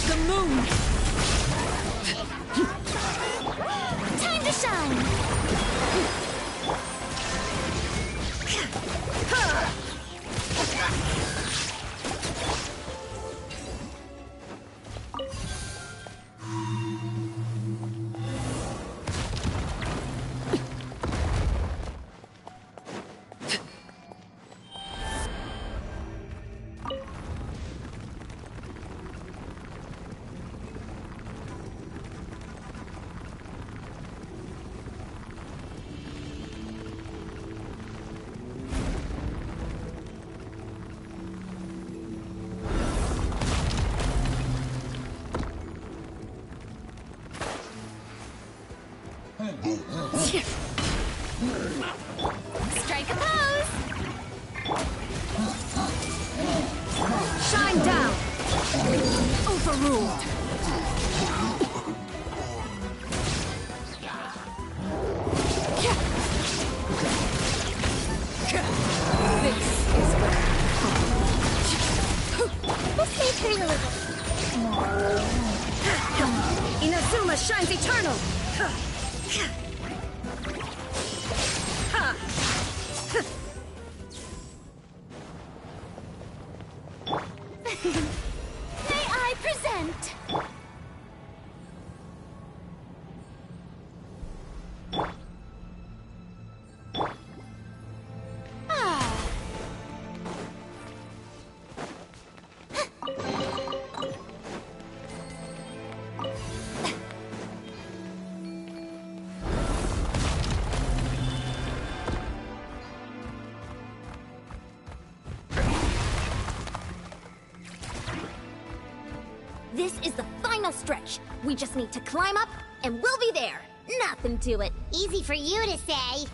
The moon! Time to shine! Strike a pose! Shine down! Overruled! This is Let's make her a little. Inazuma shines eternal! May I present? This is the final stretch. We just need to climb up, and we'll be there. Nothing to it. Easy for you to say.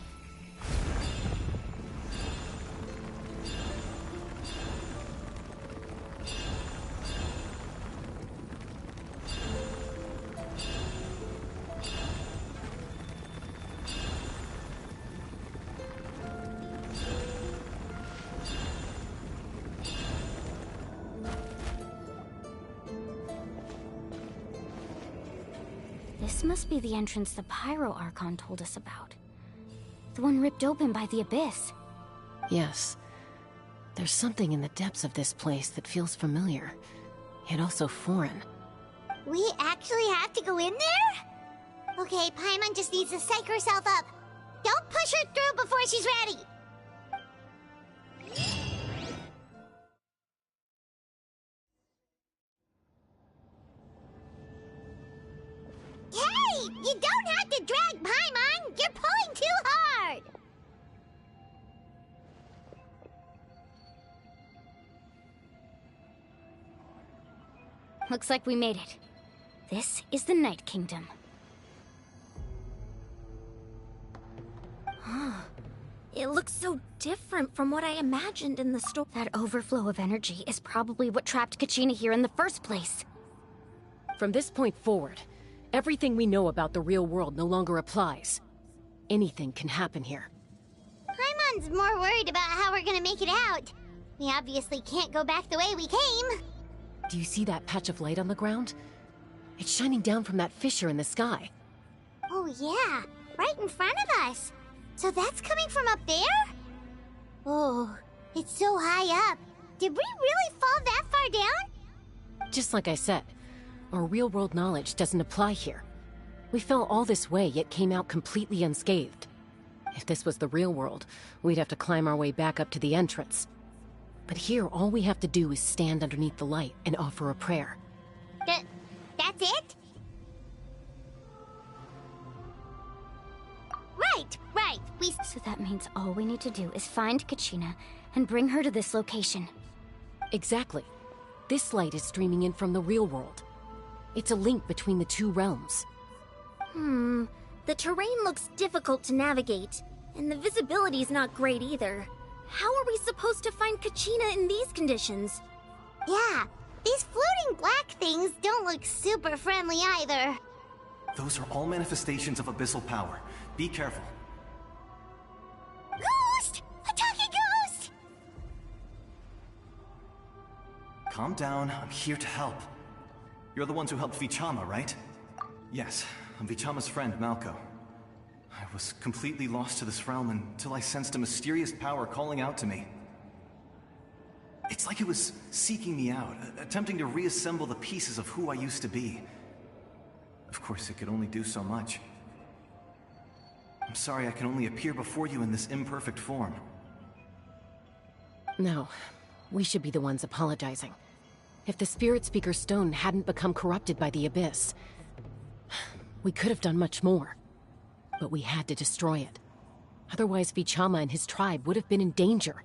This must be the entrance the Pyro Archon told us about. The one ripped open by the Abyss. Yes. There's something in the depths of this place that feels familiar, yet also foreign. We actually have to go in there? Okay, Paimon just needs to psych herself up. Don't push her through before she's ready. Hey! You don't have to drag Paimon! You're pulling too hard! Looks like we made it. This is the Night Kingdom. It looks so different from what I imagined in the story. That overflow of energy is probably what trapped Kachina here in the first place. From this point forward, everything we know about the real world no longer applies. Anything can happen here. Paimon's more worried about how we're gonna make it out. We obviously can't go back the way we came. Do you see that patch of light on the ground? It's shining down from that fissure in the sky. Oh yeah, right in front of us. So that's coming from up there? Oh, it's so high up. Did we really fall that far down? Just like I said, our real-world knowledge doesn't apply here. We fell all this way, yet came out completely unscathed. If this was the real world, we'd have to climb our way back up to the entrance. But here, all we have to do is stand underneath the light and offer a prayer. That's it? Right. So that means all we need to do is find Kachina and bring her to this location. Exactly. This light is streaming in from the real world. It's a link between the two realms. The terrain looks difficult to navigate, and the visibility's not great either. How are we supposed to find Kachina in these conditions? Yeah, these floating black things don't look super friendly either. Those are all manifestations of abyssal power. Be careful. Ghost! A talking ghost! Calm down, I'm here to help. You're the ones who helped Vichama, right? Yes, I'm Vichama's friend, Malko. I was completely lost to this realm until I sensed a mysterious power calling out to me. It's like it was seeking me out, attempting to reassemble the pieces of who I used to be. Of course, it could only do so much. I'm sorry I can only appear before you in this imperfect form. No, we should be the ones apologizing. If the Spirit Speaker's stone hadn't become corrupted by the Abyss, we could have done much more. But we had to destroy it. Otherwise, Vichama and his tribe would have been in danger.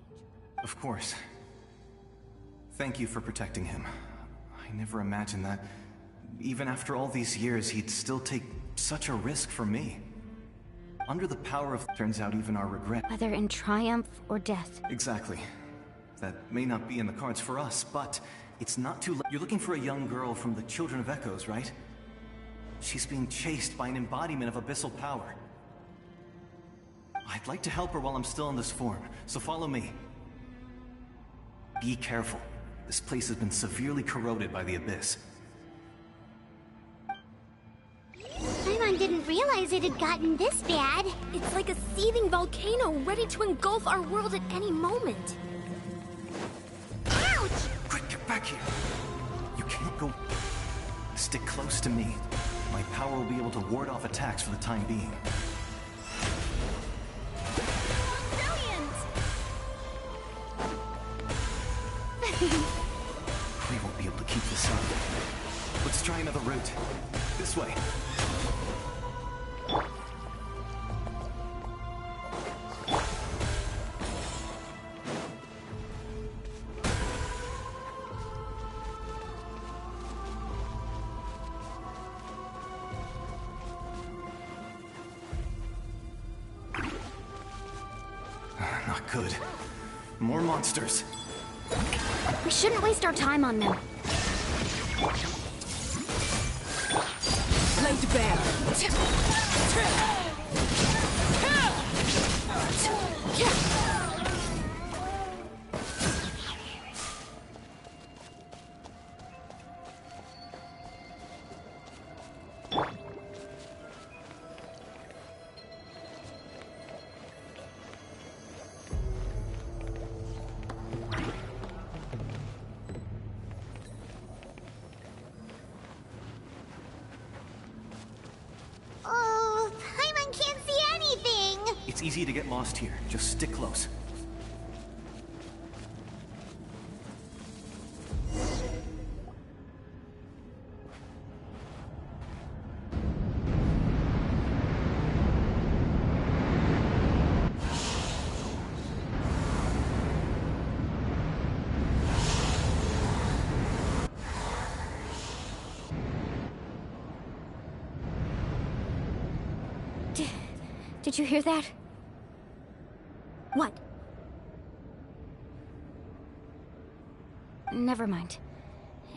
Of course. Thank you for protecting him. I never imagined that, even after all these years, he'd still take such a risk for me. Under the power of, turns out, even our regret. Whether in triumph or death. Exactly. That may not be in the cards for us, but it's not too late. You're looking for a young girl from the Children of Echoes, right? She's being chased by an embodiment of abyssal power. I'd like to help her while I'm still in this form, so follow me. Be careful. This place has been severely corroded by the Abyss. Paimon didn't realize it had gotten this bad. It's like a seething volcano ready to engulf our world at any moment. Ouch! Quick, get back here! You can't go... Stick close to me. My power will be able to ward off attacks for the time being. We won't be able to keep this up. Let's try another route. This way. Not good. More monsters. We shouldn't waste our time on them. Laid bare. Oh, Paimon can't see anything! It's easy to get lost here. Just stick close. Did you hear that? What? Never mind.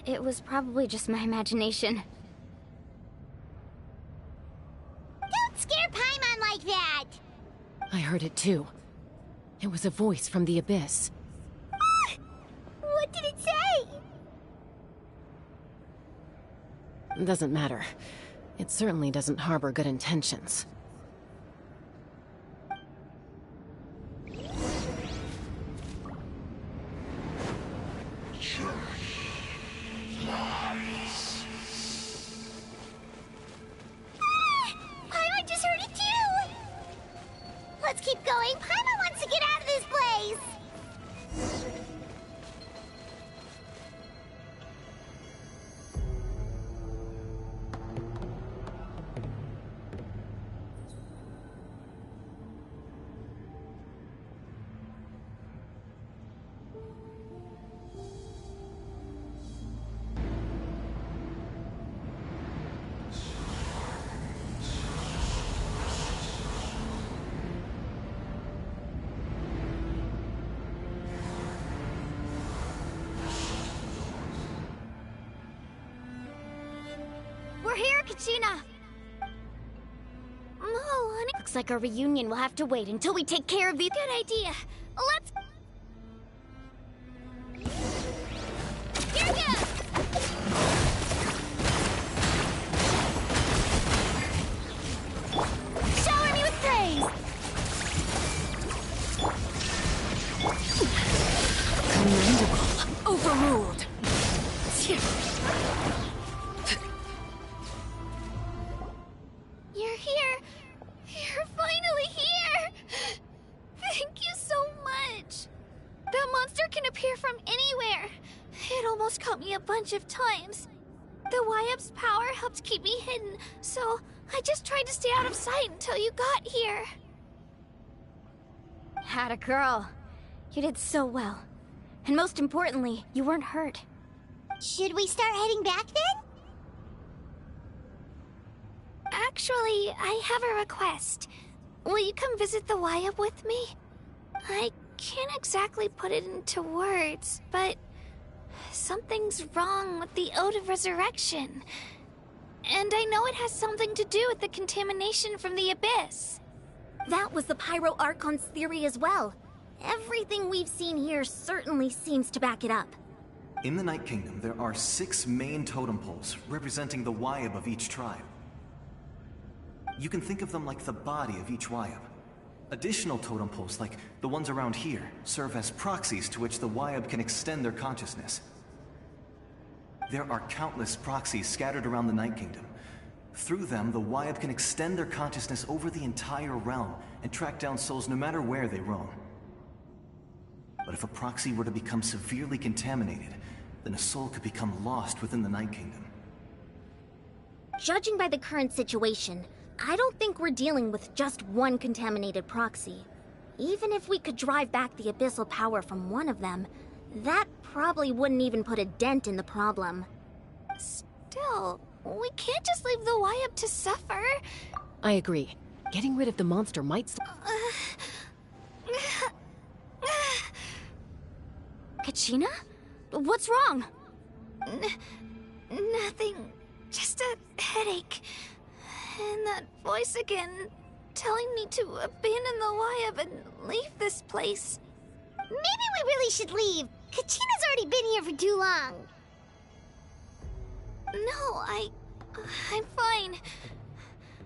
It was probably just my imagination. Don't scare Paimon like that! I heard it too. It was a voice from the Abyss. What did it say? Doesn't matter. It certainly doesn't harbor good intentions. Paimon just heard it too! Let's keep going. Paimon wants to get out of this place! We're here, Kachina! No, honey. Looks like our reunion will have to wait until we take care of the... Good idea. Let's... Here goes! of times. The Wyap's power helped keep me hidden, so I just tried to stay out of sight until you got here. Atta girl. You did so well. And most importantly, you weren't hurt. Should we start heading back then? Actually, I have a request. Will you come visit the Wyap with me? I can't exactly put it into words, but something's wrong with the Ode of Resurrection. And I know it has something to do with the contamination from the Abyss. That was the Pyro Archon's theory as well. Everything we've seen here certainly seems to back it up. In the Night Kingdom, there are 6 main totem poles representing the Wyap of each tribe. You can think of them like the body of each Wyap. Additional totem poles, like the ones around here, serve as proxies to which the Wyap can extend their consciousness. There are countless proxies scattered around the Night Kingdom. Through them, the Wyap can extend their consciousness over the entire realm and track down souls no matter where they roam. But if a proxy were to become severely contaminated, then a soul could become lost within the Night Kingdom. Judging by the current situation, I don't think we're dealing with just one contaminated proxy. Even if we could drive back the abyssal power from one of them, that probably wouldn't even put a dent in the problem. Still, we can't just leave the Wyap to suffer. I agree. Getting rid of the monster might... Kachina? What's wrong? Nothing. Just a headache. And that voice again, telling me to abandon the Wyap and leave this place. Maybe we really should leave. Kachina's already been here for too long. No, I'm fine.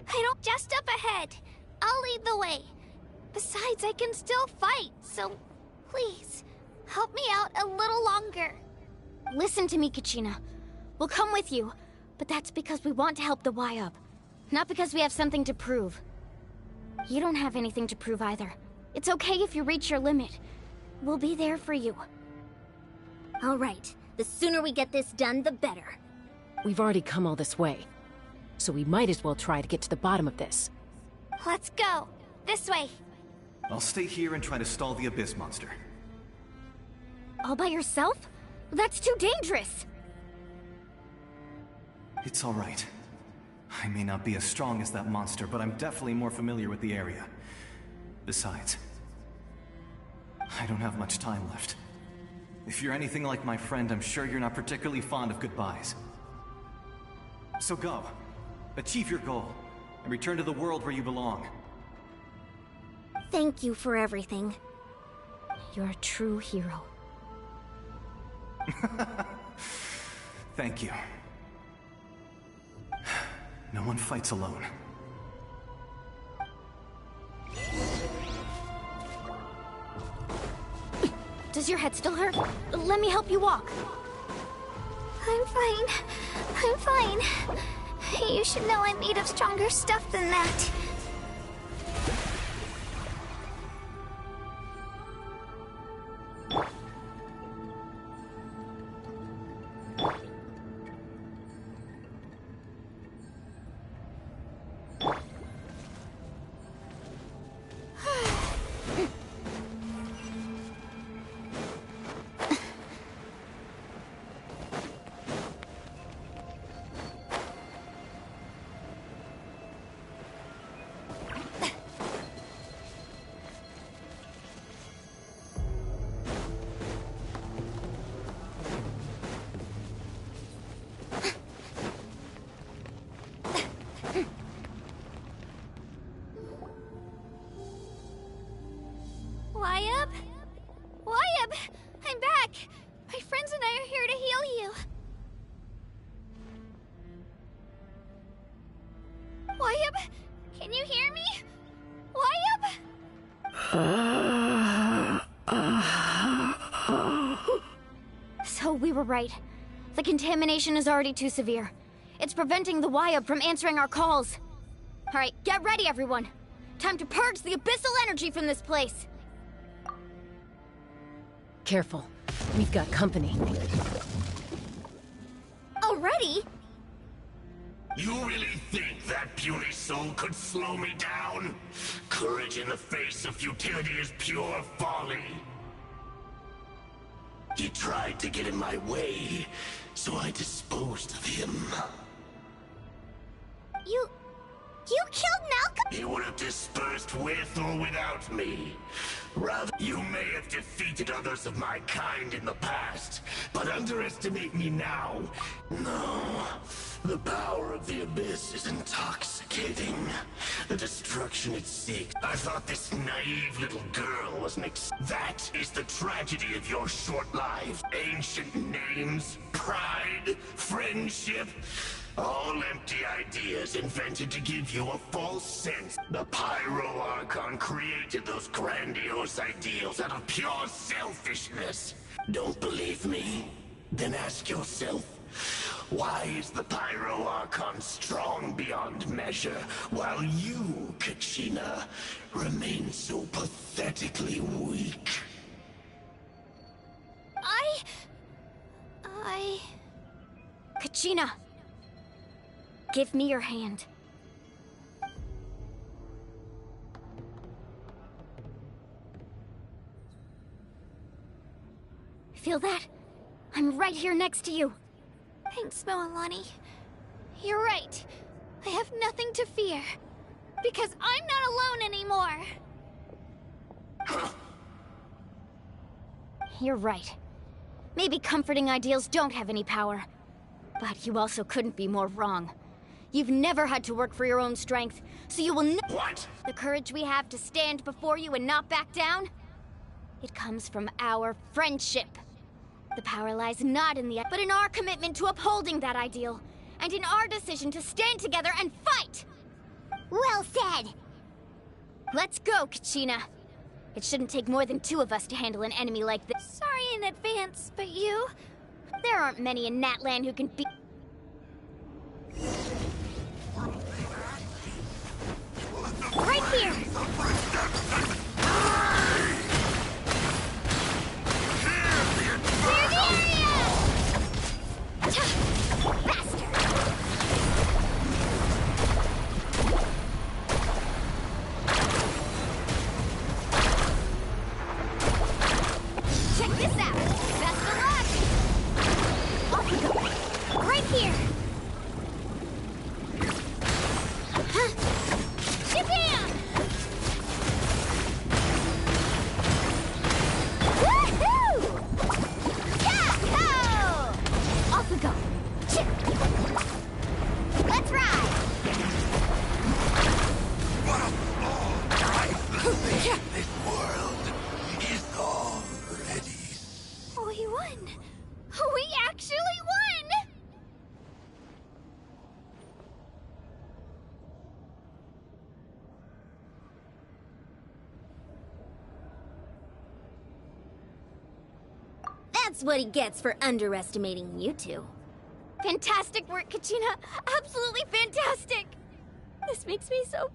I don't... Just up ahead. I'll lead the way. Besides, I can still fight, so please, help me out a little longer. Listen to me, Kachina. We'll come with you, but that's because we want to help the Wyap. Not because we have something to prove. You don't have anything to prove either. It's okay if you reach your limit. We'll be there for you. All right. The sooner we get this done, the better. We've already come all this way, so we might as well try to get to the bottom of this. Let's go. This way. I'll stay here and try to stall the Abyss monster. All by yourself? That's too dangerous! It's all right. I may not be as strong as that monster, but I'm definitely more familiar with the area. Besides, I don't have much time left. If you're anything like my friend, I'm sure you're not particularly fond of goodbyes. So go. Achieve your goal, and return to the world where you belong. Thank you for everything. You're a true hero. Thank you. No one fights alone. Does your head still hurt? Let me help you walk. I'm fine. I'm fine. You should know I'm made of stronger stuff than that. Wyap? Wyap! I'm back! My friends and I are here to heal you. Wyap? Can you hear me? Wyap? So we were right. The contamination is already too severe. It's preventing the Wyap from answering our calls. Alright, get ready everyone. Time to purge the abyssal energy from this place. Careful. We've got company. already? You really think that puny soul could slow me down? Courage in the face of futility is pure folly. He tried to get in my way, so I disposed of him. You killed Malcolm? He would have dispersed with or without me. Rather, you may have defeated others of my kind in the past, but underestimate me now. No, the power of the Abyss is intoxicating. The destruction it seeks. I thought this naive little girl was That is the tragedy of your short life. Ancient names, pride, friendship. All empty ideas invented to give you a false sense. The Pyro Archon created those grandiose ideals out of pure selfishness. Don't believe me? Then ask yourself, why is the Pyro Archon strong beyond measure, while you, Kachina, remain so pathetically weak? Kachina! Give me your hand. Feel that? I'm right here next to you. Thanks, Moalani. You're right. I have nothing to fear. Because I'm not alone anymore. You're right. Maybe comforting ideals don't have any power. But you also couldn't be more wrong. You've never had to work for your own strength, so you will What? The courage we have to stand before you and not back down? It comes from our friendship. The power lies not in the but in our commitment to upholding that ideal, and in our decision to stand together and fight! Well said! Let's go, Kachina. It shouldn't take more than 2 of us to handle an enemy like this. Sorry in advance, but you... There aren't many in Natlan who can beat... Right here! Clear the area! Faster! Check this out! Best of luck! Off we go! Right here! Shabam! Woohoo! Yahoo! Off we go! Let's ride! What a flawed this world is already. We won! We actually won! That's what he gets for underestimating you two. Fantastic work, Kachina! Absolutely fantastic! This makes me so...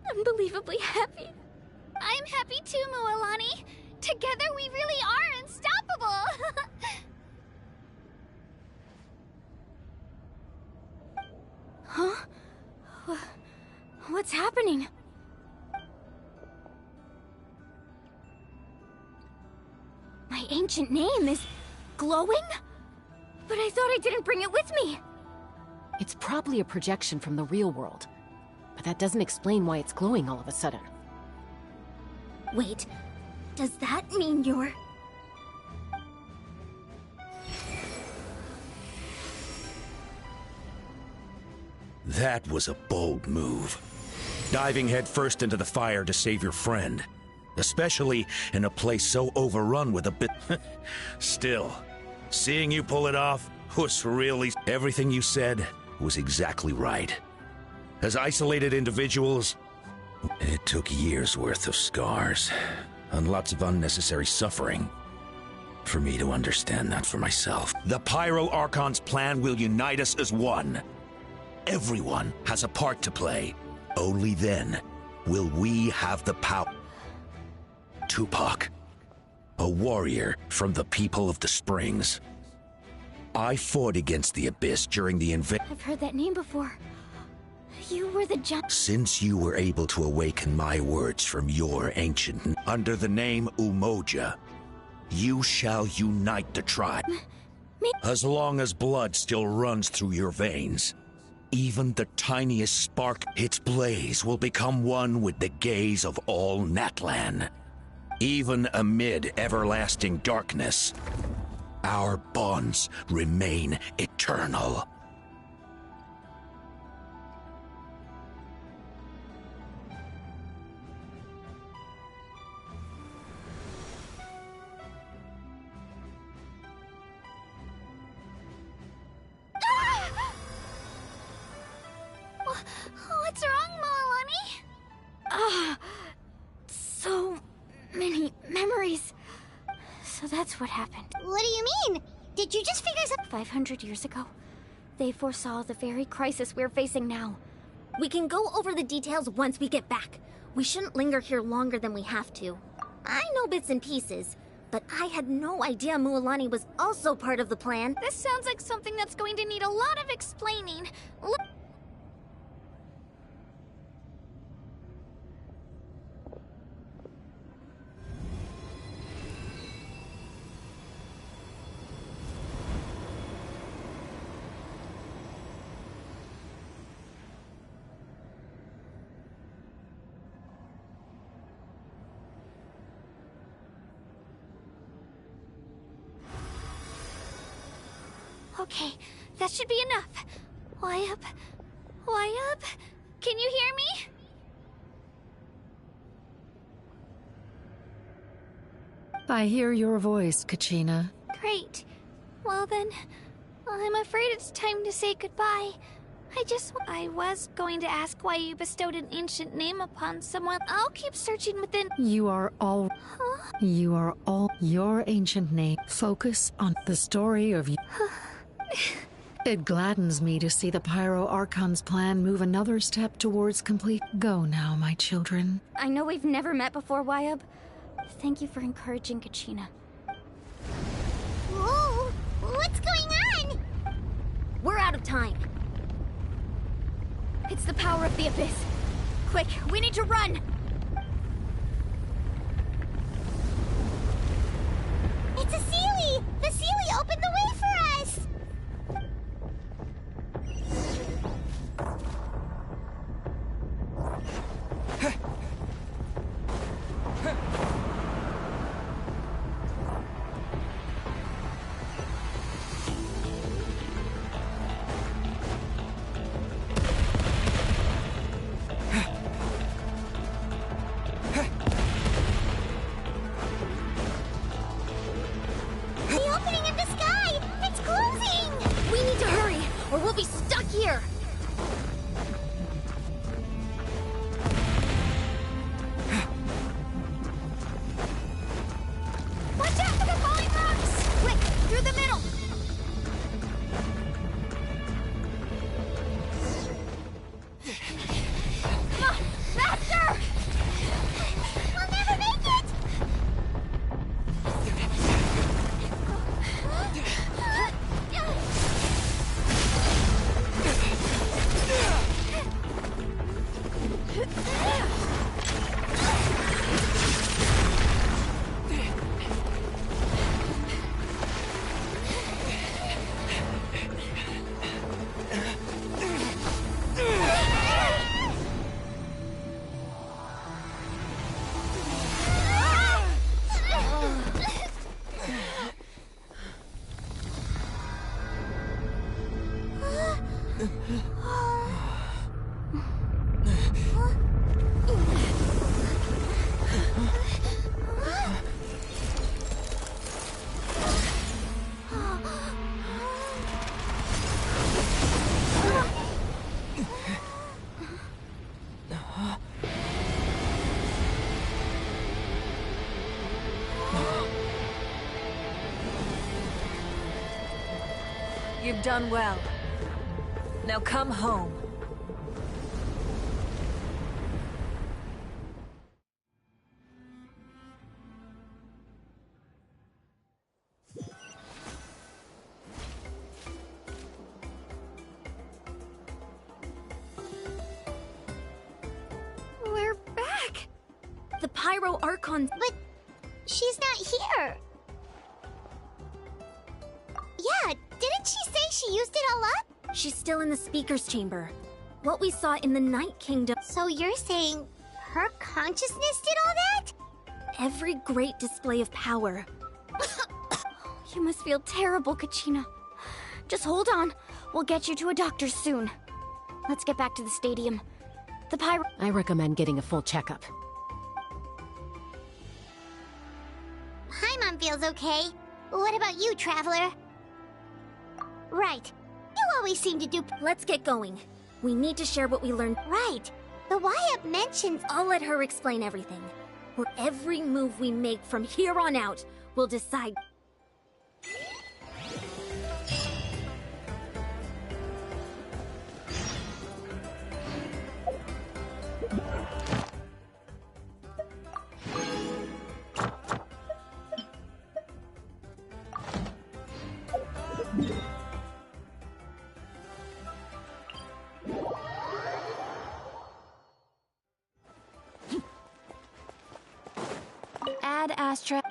unbelievably happy. I'm happy too, Moalani. Together we really are unstoppable! Huh? What's happening? My ancient name is... glowing? But I thought I didn't bring it with me! It's probably a projection from the real world. But that doesn't explain why it's glowing all of a sudden. Wait, does that mean you're... That was a bold move. Diving headfirst into the fire to save your friend. Especially in a place so overrun with a bit... Still, seeing you pull it off was really... Everything you said was exactly right. As isolated individuals, it took years' worth of scars and lots of unnecessary suffering for me to understand that for myself. The Pyro Archon's plan will unite us as one. Everyone has a part to play. Only then will we have the power. Tupac, a warrior from the people of the Springs. I fought against the Abyss during the invasion. I've heard that name before. You were the giant. Since you were able to awaken my words from your ancient... Under the name Umoja, you shall unite the tribe. As long as blood still runs through your veins, even the tiniest spark, its blaze will become one with the gaze of all Natlan. Even amid everlasting darkness, our bonds remain eternal. What's wrong, Moalani? So many memories. So that's what happened. What do you mean? Did you just figure something? 500 years ago, they foresaw the very crisis we're facing now. We can go over the details once we get back. We shouldn't linger here longer than we have to. I know bits and pieces, but I had no idea Mualani was also part of the plan. This sounds like something that's going to need a lot of explaining. Okay, that should be enough. Why up? Why up? Can you hear me? I hear your voice, Kachina. Great. Well then, I'm afraid it's time to say goodbye. I was going to ask why you bestowed an ancient name upon someone. I'll keep searching within... You are all... Huh? You are all... Your ancient name. Focus on the story of you. It gladdens me to see the Pyro Archon's plan move another step towards complete... Go now, my children. I know we've never met before, Wayab. Thank you for encouraging Kachina. Whoa! What's going on? We're out of time. It's the power of the Abyss. Quick, we need to run! It's a Seelie! The Seelie opened the way for us! The opening in the sky! It's closing! We need to hurry, or we'll be stuck here! Watch out for the falling rocks! Quick, through the middle! Come on, faster! We'll never make it! You've done well. Now come home. The Pyro Archon... But she's not here. Yeah, didn't she say she used it all up? She's still in the Speaker's Chamber. What we saw in the Night Kingdom... So you're saying her consciousness did all that? Every great display of power. You must feel terrible, Kachina. Just hold on. We'll get you to a doctor soon. Let's get back to the stadium. The Pyro... I recommend getting a full checkup. Paimon feels okay. What about you, Traveler? Right. You always seem to do... Let's get going. We need to share what we learned. Right. The YUP mentions... I'll let her explain everything. For every move we make from here on out, we'll decide... Ad Astra.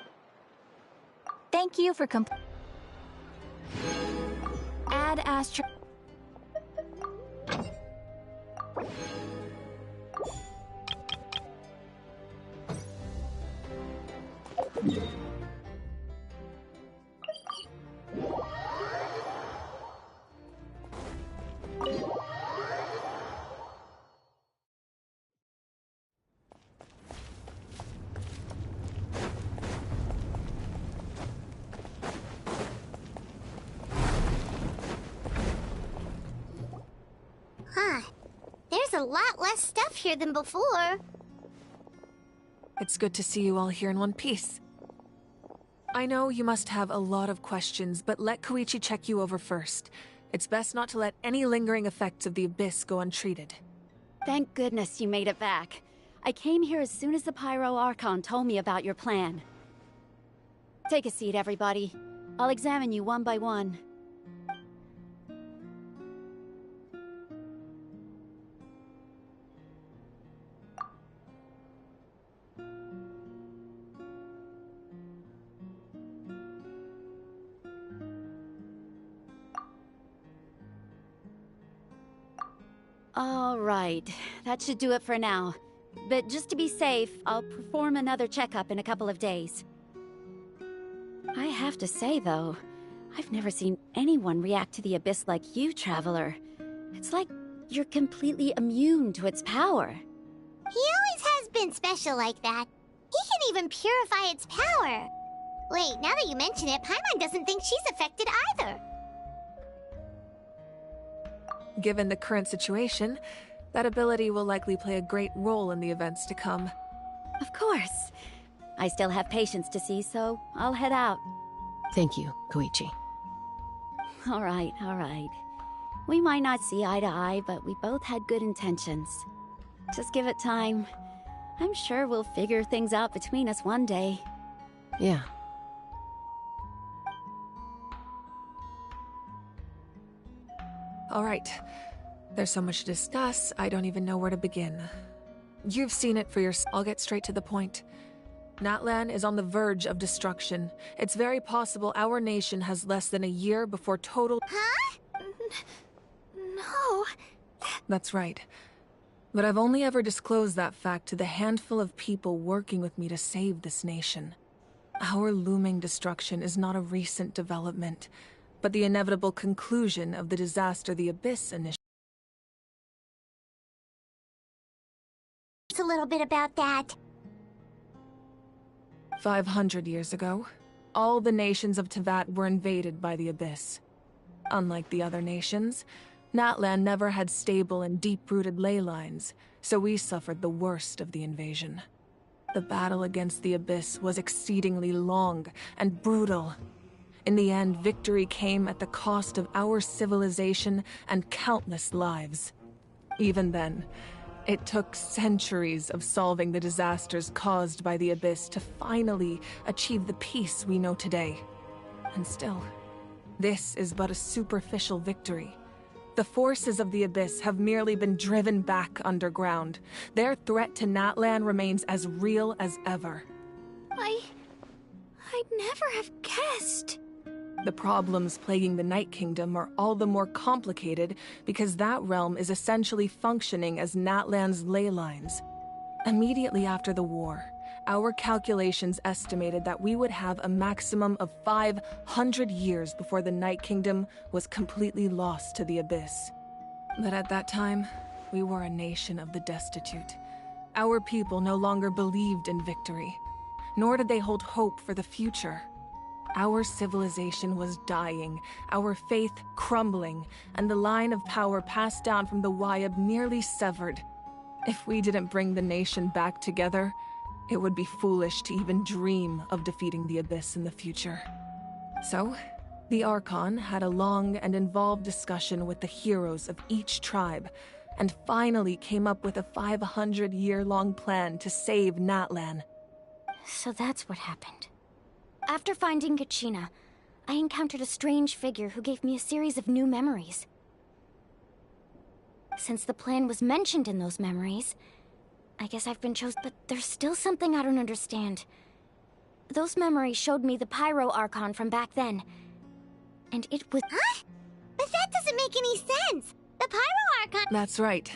Thank you for Ad Astra. Huh. There's a lot less stuff here than before. It's good to see you all here in one piece. I know you must have a lot of questions, but let Koichi check you over first. It's best not to let any lingering effects of the Abyss go untreated. Thank goodness you made it back. I came here as soon as the Pyro Archon told me about your plan. Take a seat, everybody. I'll examine you one by one. All right, that should do it for now. But just to be safe, I'll perform another checkup in a couple of days. I have to say, though, I've never seen anyone react to the Abyss like you, Traveler. It's like you're completely immune to its power. He always has been special like that. He can even purify its power. Wait, now that you mention it, Paimon doesn't think she's affected either. Given the current situation, that ability will likely play a great role in the events to come. Of course. I still have patients to see, so I'll head out. Thank you, Koichi. All right, all right. We might not see eye to eye, but we both had good intentions. Just give it time. I'm sure we'll figure things out between us one day. Yeah. All right. There's so much to discuss, I don't even know where to begin. You've seen it for yourself. I'll get straight to the point. Natlan is on the verge of destruction. It's very possible our nation has less than a year before total— Huh? No. That's right. But I've only ever disclosed that fact to the handful of people working with me to save this nation. Our looming destruction is not a recent development, but the inevitable conclusion of the disaster the Abyss initiated. A little bit about that. 500 years ago, all the nations of Teyvat were invaded by the Abyss. Unlike the other nations, Natlan never had stable and deep-rooted ley lines, so we suffered the worst of the invasion. The battle against the Abyss was exceedingly long and brutal. In the end, victory came at the cost of our civilization and countless lives. Even then, it took centuries of solving the disasters caused by the Abyss to finally achieve the peace we know today. And still, this is but a superficial victory. The forces of the Abyss have merely been driven back underground. Their threat to Natlan remains as real as ever. I'd never have guessed. The problems plaguing the Night Kingdom are all the more complicated because that realm is essentially functioning as Natlan's ley lines. Immediately after the war, our calculations estimated that we would have a maximum of 500 years before the Night Kingdom was completely lost to the Abyss. But at that time, we were a nation of the destitute. Our people no longer believed in victory, nor did they hold hope for the future. Our civilization was dying, our faith crumbling, and the line of power passed down from the Wayab nearly severed. If we didn't bring the nation back together, it would be foolish to even dream of defeating the Abyss in the future. So, the Archon had a long and involved discussion with the heroes of each tribe, and finally came up with a 500-year-long plan to save Natlan. So that's what happened. After finding Kachina, I encountered a strange figure who gave me a series of new memories. Since the plan was mentioned in those memories, I guess I've been chosen, but there's still something I don't understand. Those memories showed me the Pyro Archon from back then, and it was— Huh? But that doesn't make any sense! The Pyro Archon— That's right.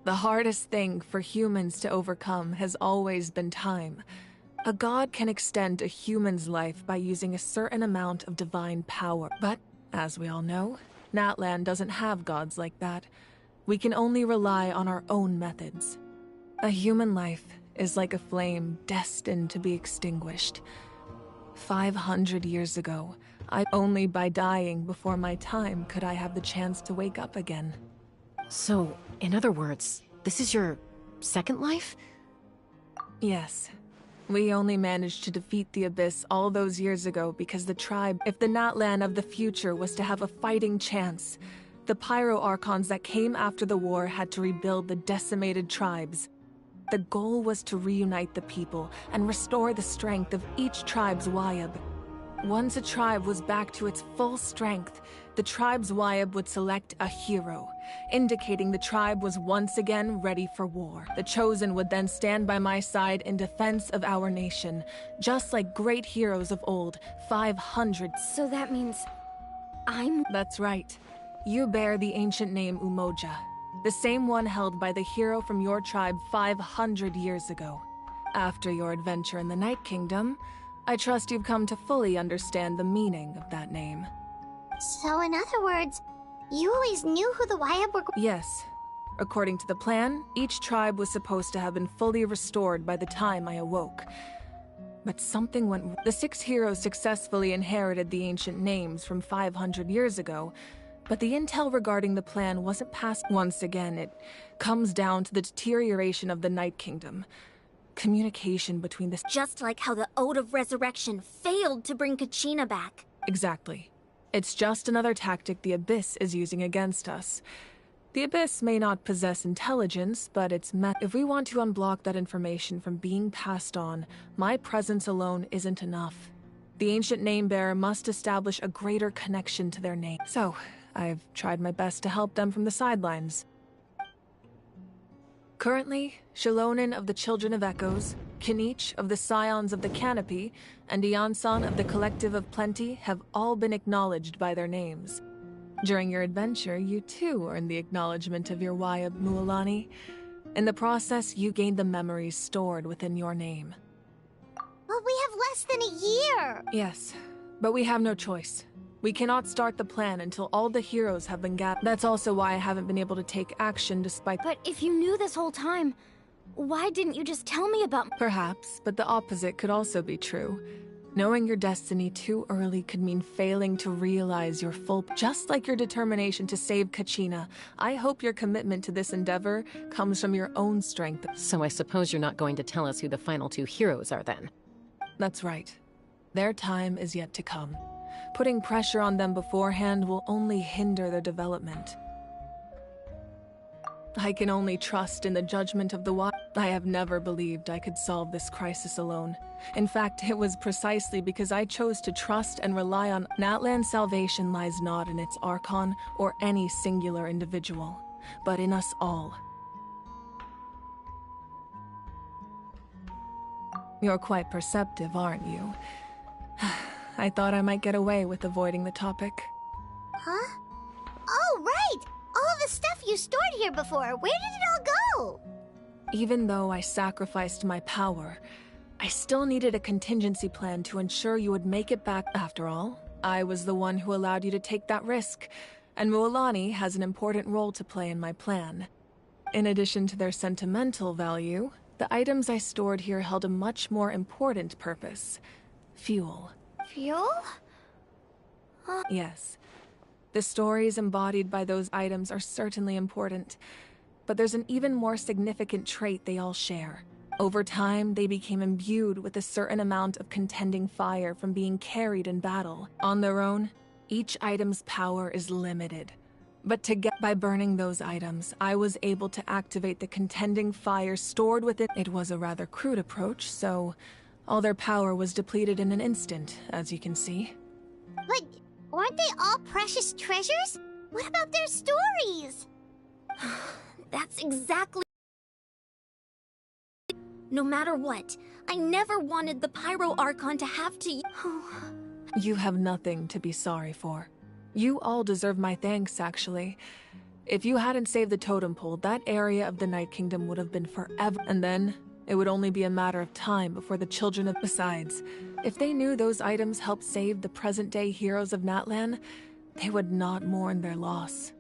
The hardest thing for humans to overcome has always been time. A god can extend a human's life by using a certain amount of divine power. But, as we all know, Natlan doesn't have gods like that. We can only rely on our own methods. A human life is like a flame destined to be extinguished. 500 years ago, only by dying before my time could I have the chance to wake up again. So, in other words, this is your second life? Yes. We only managed to defeat the Abyss all those years ago because the tribe— if the Natlan of the future was to have a fighting chance, the Pyro Archons that came after the war had to rebuild the decimated tribes. The goal was to reunite the people and restore the strength of each tribe's Wayab. Once a tribe was back to its full strength, the tribe's Wayab would select a hero, indicating the tribe was once again ready for war. The Chosen would then stand by my side in defense of our nation, just like great heroes of old, 500. So that means I'm— That's right. You bear the ancient name Umoja, the same one held by the hero from your tribe 500 years ago. After your adventure in the Night Kingdom, I trust you've come to fully understand the meaning of that name. So in other words, you always knew who the Wayab were— Yes. According to the plan, each tribe was supposed to have been fully restored by the time I awoke. But something went wrong. The 6 heroes successfully inherited the ancient names from 500 years ago, but the intel regarding the plan wasn't passed. Once again, it comes down to the deterioration of the Night Kingdom. Communication between the— just like how the Ode of Resurrection failed to bring Kachina back. Exactly. It's just another tactic the Abyss is using against us. The Abyss may not possess intelligence, but it's if we want to unblock that information from being passed on, my presence alone isn't enough. The ancient name-bearer must establish a greater connection to their name. So, I've tried my best to help them from the sidelines. Currently, Shilonen of the Children of Echoes, Kinich of the Scions of the Canopy, and Iansan of the Collective of Plenty have all been acknowledged by their names. During your adventure, you too earned the acknowledgement of your Wayab Mualani. In the process, you gained the memories stored within your name. But we have less than a year! Yes, but we have no choice. We cannot start the plan until all the heroes have been gathered. That's also why I haven't been able to take action despite— But if you knew this whole time, why didn't you just tell me about— Perhaps, but the opposite could also be true. Knowing your destiny too early could mean failing to realize your full— Just like your determination to save Kachina, I hope your commitment to this endeavor comes from your own strength. So I suppose you're not going to tell us who the final 2 heroes are then? That's right. Their time is yet to come. Putting pressure on them beforehand will only hinder their development. I can only trust in the judgment of the I have never believed I could solve this crisis alone. In fact, it was precisely because I chose to trust and rely on Natlan's salvation lies not in its Archon or any singular individual, but in us all. You're quite perceptive, aren't you? I thought I might get away with avoiding the topic. Huh? Oh, right! All the stuff you stored here before, where did it all go? Even though I sacrificed my power, I still needed a contingency plan to ensure you would make it back. After all, I was the one who allowed you to take that risk, and Mualani has an important role to play in my plan. In addition to their sentimental value, the items I stored here held a much more important purpose. Fuel. Fuel? Yes. The stories embodied by those items are certainly important, but there's an even more significant trait they all share. Over time, they became imbued with a certain amount of contending fire from being carried in battle. On their own, each item's power is limited. But by burning those items, I was able to activate the contending fire stored within. It was a rather crude approach, so all their power was depleted in an instant, as you can see. But aren't they all precious treasures? What about their stories? That's exactly... No matter what, I never wanted the Pyro Archon to have to... You have nothing to be sorry for. You all deserve my thanks, actually. If you hadn't saved the totem pole, that area of the Night Kingdom would have been forever. And then, it would only be a matter of time before the children of... Besides, if they knew those items helped save the present-day heroes of Natlan, they would not mourn their loss.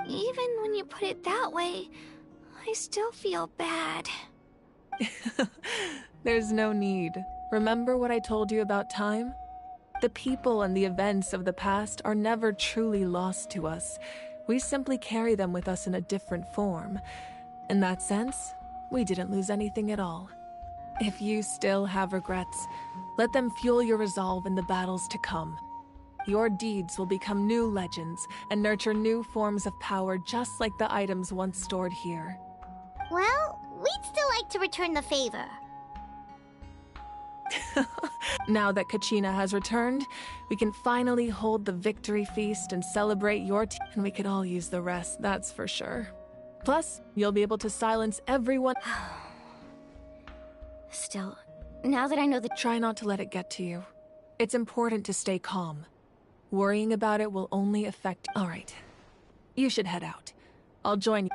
Even when you put it that way, I still feel bad. There's no need. Remember what I told you about time? The people and the events of the past are never truly lost to us. We simply carry them with us in a different form. In that sense, we didn't lose anything at all. If you still have regrets, let them fuel your resolve in the battles to come. Your deeds will become new legends and nurture new forms of power just like the items once stored here. Well, we'd still like to return the favor. Now that Kachina has returned, we can finally hold the victory feast and celebrate your team, and we could all use the rest, that's for sure. Plus, you'll be able to silence everyone. Still, now that I know the... Try not to let it get to you. It's important to stay calm. Worrying about it will only affect... All right. You should head out. I'll join you.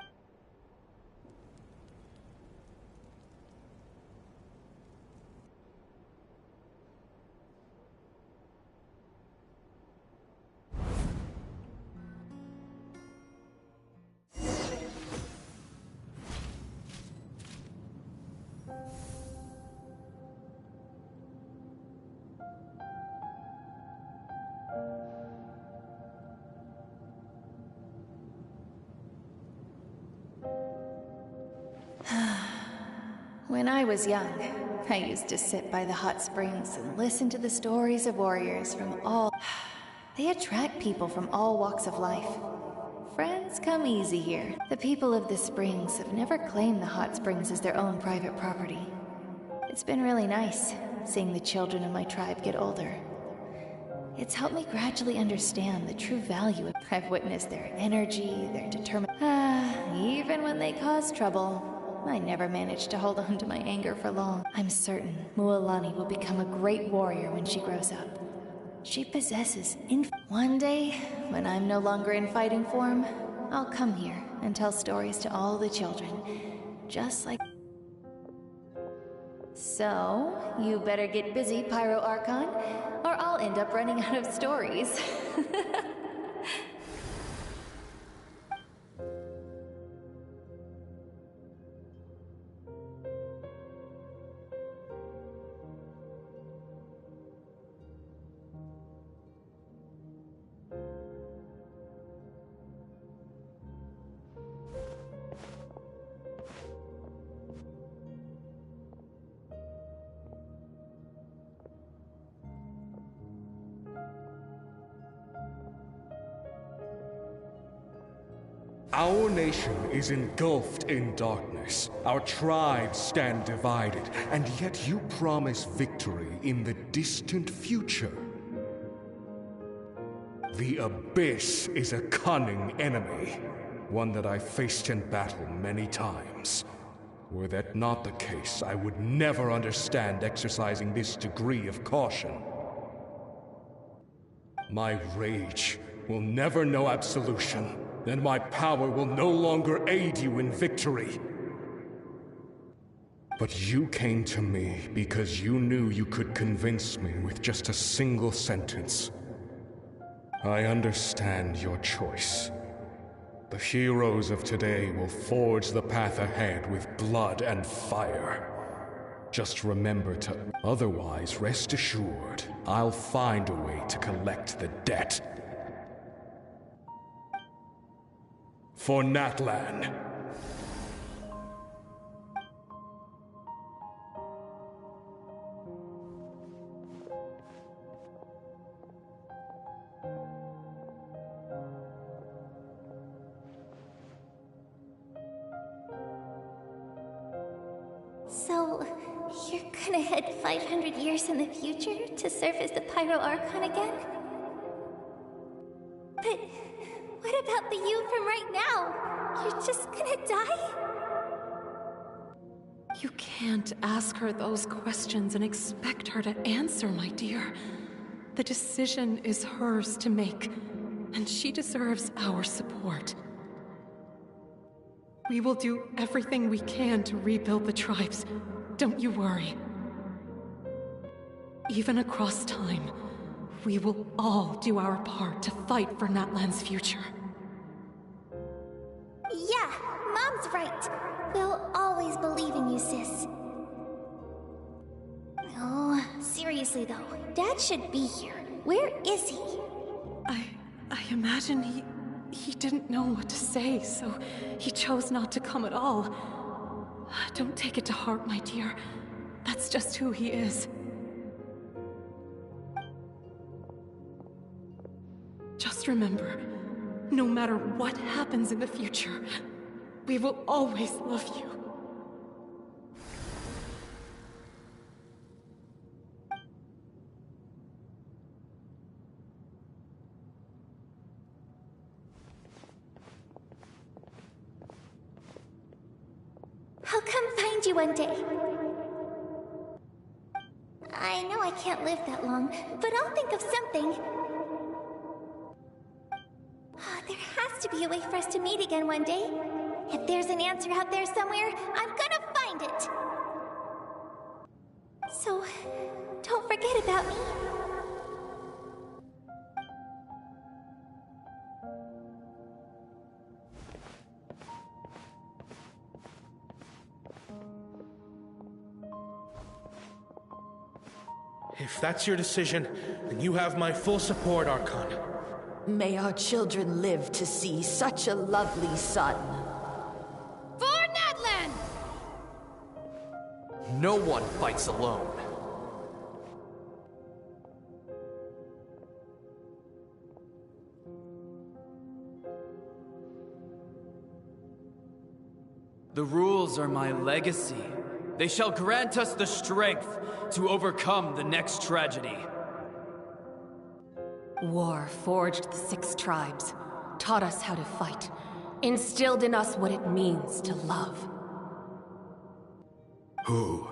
When I was young, I used to sit by the hot springs and listen to the stories of warriors from all... They attract people from all walks of life. Friends come easy here. The people of the springs have never claimed the hot springs as their own private property. It's been really nice, seeing the children of my tribe get older. It's helped me gradually understand the true value of... I've witnessed their energy, their determination. Even when they cause trouble, I never managed to hold on to my anger for long. I'm certain Mualani will become a great warrior when she grows up. She possesses One day, when I'm no longer in fighting form, I'll come here and tell stories to all the children, just like... So, you better get busy, Pyro Archon, or I'll end up running out of stories. Our nation is engulfed in darkness. Our tribes stand divided, and yet you promise victory in the distant future. The Abyss is a cunning enemy, one that I faced in battle many times. Were that not the case, I would never understand exercising this degree of caution. My rage will never know absolution, and my power will no longer aid you in victory. But you came to me because you knew you could convince me with just a single sentence. I understand your choice. The heroes of today will forge the path ahead with blood and fire. Just remember to... Otherwise, rest assured, I'll find a way to collect the debt. For Natlan. So, you're gonna head 500 years in the future to serve as the Pyro Archon again? But what about the you from right now? You're just gonna die? You can't ask her those questions and expect her to answer, my dear. The decision is hers to make, and she deserves our support. We will do everything we can to rebuild the tribes. Don't you worry. Even across time, we will all do our part to fight for Natlan's future. Yeah, Mom's right. We'll always believe in you, sis. Oh, seriously though, Dad should be here. Where is he? I imagine he didn't know what to say, so he chose not to come at all. Don't take it to heart, my dear. That's just who he is. Just remember, no matter what happens in the future, we will always love you. I'll come find you one day. I know I can't live that long, but I'll think of something. There has to be a way for us to meet again one day. If there's an answer out there somewhere, I'm gonna find it. So, don't forget about me. If that's your decision, then you have my full support, Archon. May our children live to see such a lovely son. For Natlan! No one fights alone. The rules are my legacy. They shall grant us the strength to overcome the next tragedy. War forged the 6 tribes, taught us how to fight, instilled in us what it means to love. Who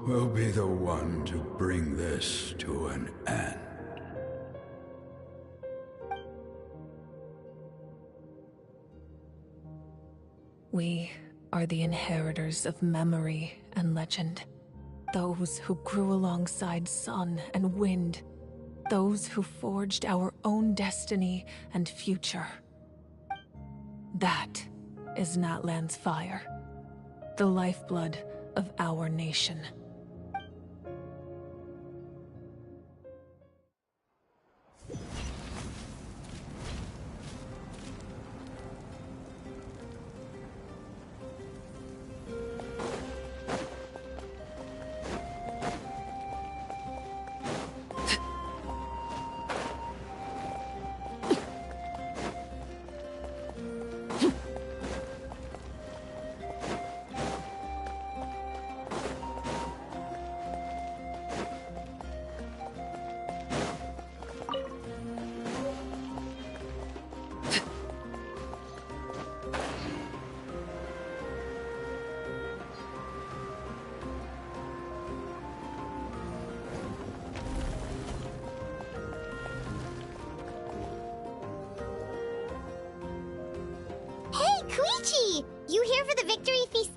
will be the one to bring this to an end? We are the inheritors of memory and legend. Those who grew alongside sun and wind. Those who forged our own destiny and future. That is Natlan's fire. The lifeblood of our nation.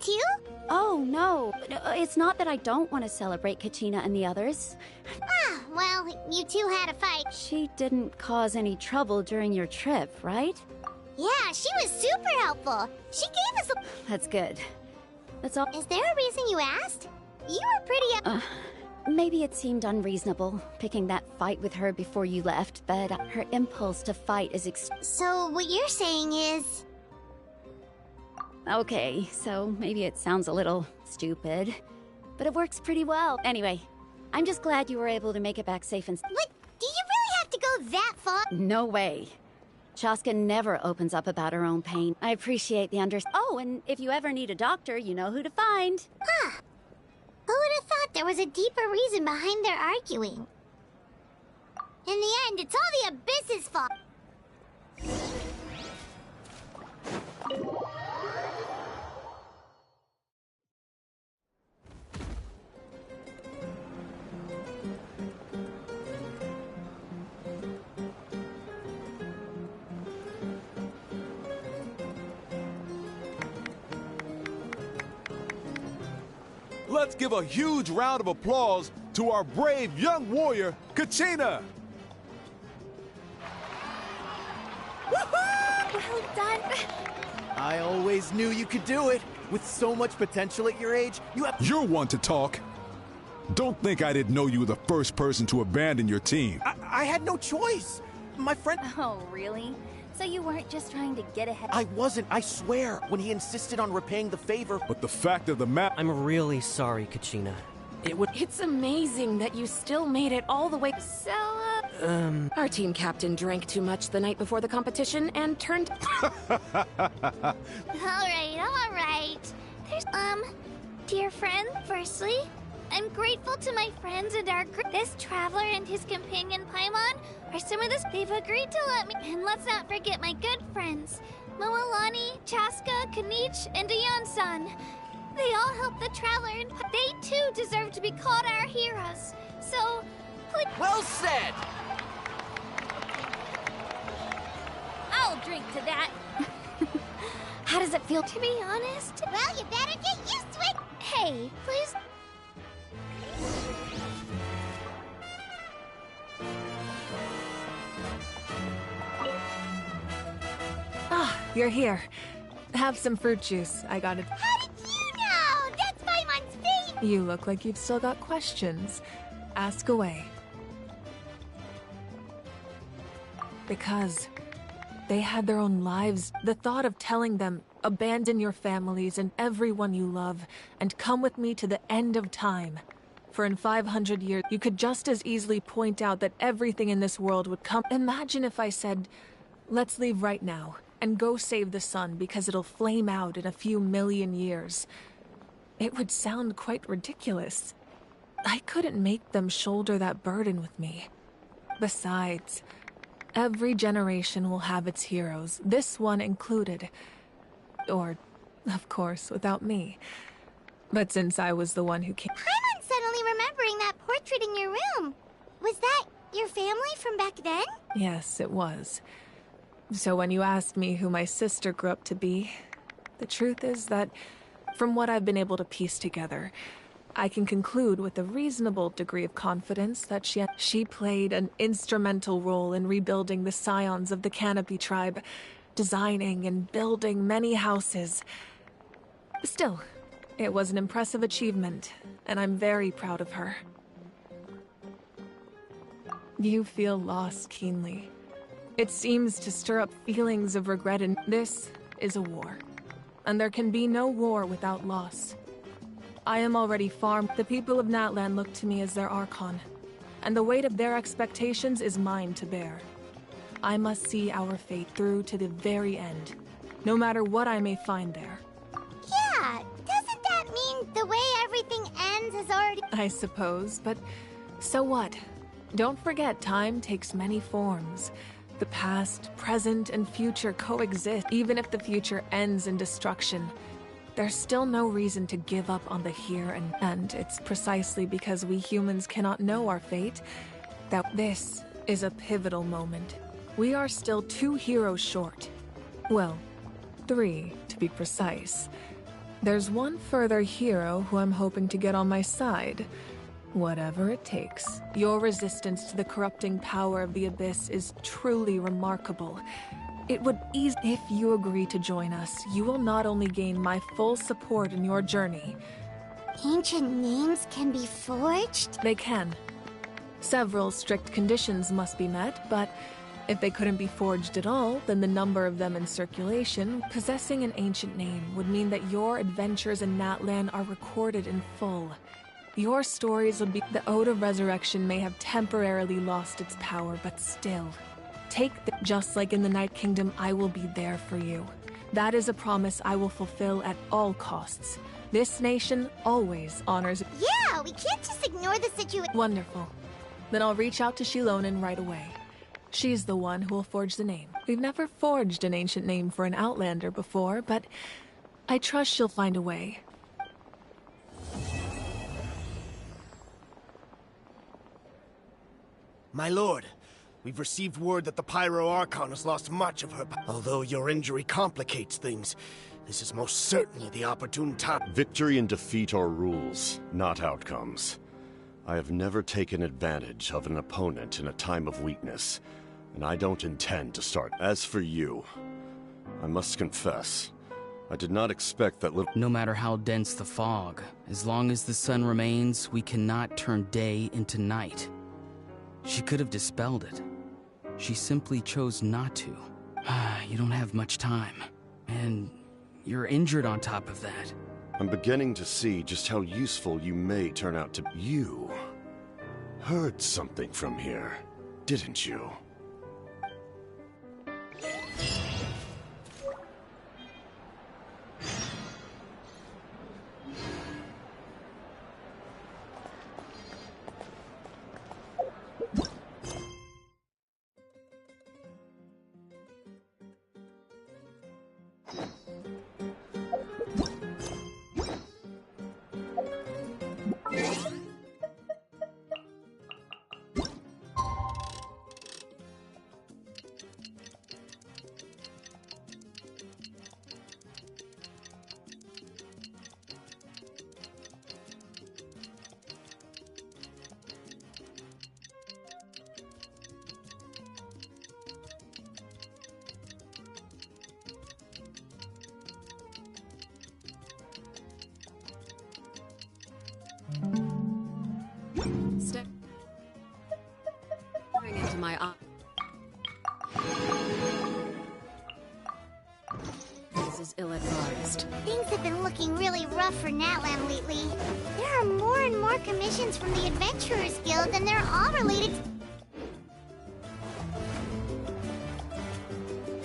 too? Oh, no. It's not that I don't want to celebrate Kachina and the others. Ah, well, you two had a fight. She didn't cause any trouble during your trip, right? Yeah, she was super helpful. She gave us a... That's good. That's all. Is there a reason you asked? You were pretty... Maybe it seemed unreasonable, picking that fight with her before you left, but her impulse to fight is So what you're saying is... Okay, so maybe it sounds a little stupid, but it works pretty well. Anyway, I'm just glad you were able to make it back safe and... What? Do you really have to go that far? No way. Chaska never opens up about her own pain. I appreciate the Oh, and if you ever need a doctor, you know who to find. Huh. Who would have thought there was a deeper reason behind their arguing? In the end, it's all the Abyss's fault. Let's give a huge round of applause to our brave young warrior, Kachina! Well done! I always knew you could do it. With so much potential at your age, you have... You're one to talk. Don't think I didn't know you were the first person to abandon your team. I had no choice. My friend... Oh, really? So you weren't just trying to get ahead? I wasn't, I swear, when he insisted on repaying the favor. But the fact of the matter... I'm really sorry, Kachina. It's amazing that you still made it all the way. So, Our team captain drank too much the night before the competition and turned... Alright. There's, dear friend, firstly, I'm grateful to my friends and our group. This traveler and his companion Paimon are some of this. They've agreed to let me. And let's not forget my good friends, Moalani, Chaska, Kanich, and Ayan-san. They all helped the traveler, and they too deserve to be called our heroes. So, please. Well said! I'll drink to that. How does it feel, to be honest? Well, you better get used to it! Hey, please. Ah, you're here. Have some fruit juice. I got it. How did you know? That's Paimon's favorite! You look like you've still got questions. Ask away. Because they had their own lives. The thought of telling them, abandon your families and everyone you love, and come with me to the end of time. For in 500 years, you could just as easily point out that everything in this world would come. Imagine if I said, let's leave right now, and go save the sun because it'll flame out in a few million years. It would sound quite ridiculous. I couldn't make them shoulder that burden with me. Besides, every generation will have its heroes, this one included. Or, of course, without me. But since I was the one who came... Paimon's suddenly remembering that portrait in your room. Was that your family from back then? Yes, it was. So when you asked me who my sister grew up to be, the truth is that, from what I've been able to piece together, I can conclude with a reasonable degree of confidence that she played an instrumental role in rebuilding the scions of the Canopy tribe, designing and building many houses. Still, it was an impressive achievement, and I'm very proud of her. You feel loss keenly. It seems to stir up feelings of regret, and this is a war. And there can be no war without loss. I am already far. The people of Natlan look to me as their Archon, and the weight of their expectations is mine to bear. I must see our fate through to the very end, no matter what I may find there. Yeah, doesn't that mean the way everything ends is already... I suppose, but so what? Don't forget, time takes many forms. The past, present, and future coexist. Even if the future ends in destruction, there's still no reason to give up on the here and it's precisely because we humans cannot know our fate that this is a pivotal moment. We are still 2 heroes short. Well, 3 to be precise. There's one further hero who I'm hoping to get on my side. Whatever it takes. Your resistance to the corrupting power of the Abyss is truly remarkable. It would ease if you agree to join us. You will not only gain my full support in your journey. Ancient names can be forged? They can. Several strict conditions must be met, but if they couldn't be forged at all, then the number of them in circulation, possessing an ancient name, would mean that your adventures in Natlan are recorded in full. Your stories would be... The Ode of Resurrection may have temporarily lost its power, but still. Just like in the Night Kingdom, I will be there for you. That is a promise I will fulfill at all costs. This nation always honors... Yeah, we can't just ignore the situation. Wonderful. Then I'll reach out to Shilonen right away. She's the one who will forge the name. We've never forged an ancient name for an Outlander before, but I trust she'll find a way. My lord, we've received word that the Pyro Archon has lost much of her. Although your injury complicates things, this is most certainly the opportune time. Victory and defeat are rules, not outcomes. I have never taken advantage of an opponent in a time of weakness, and I don't intend to start. As for you, I must confess, I did not expect that little— No matter how dense the fog, as long as the sun remains, we cannot turn day into night. She could have dispelled it. She simply chose not to. You don't have much time, and you're injured on top of that. I'm beginning to see just how useful you may turn out to be. You heard something from here, didn't you? Staring into my eye. This is ill-advised. Things have been looking really rough for Natlan lately. There are more and more commissions from the Adventurers Guild, and they're all related to...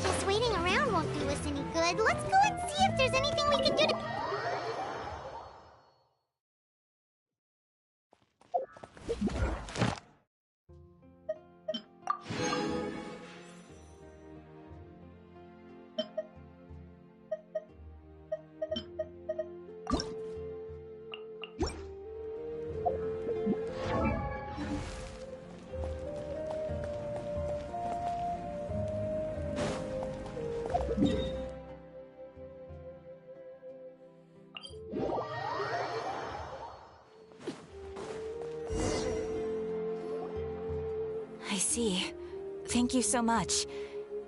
Just waiting around won't do us any good. Let's go and see if there's anything we can do to... I see. Thank you so much.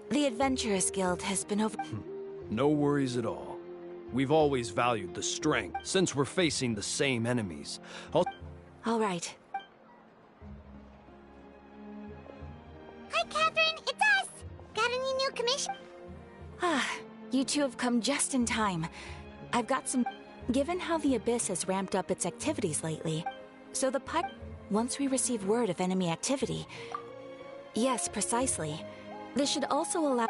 The Adventurers Guild has been over— No worries at all. We've always valued the strength, since we're facing the same enemies. All right. Hi, Catherine! It's us! Got any new commission? You two have come just in time. I've got some— Given how the Abyss has ramped up its activities lately, so the once we receive word of enemy activity— Yes, precisely. This should also allow—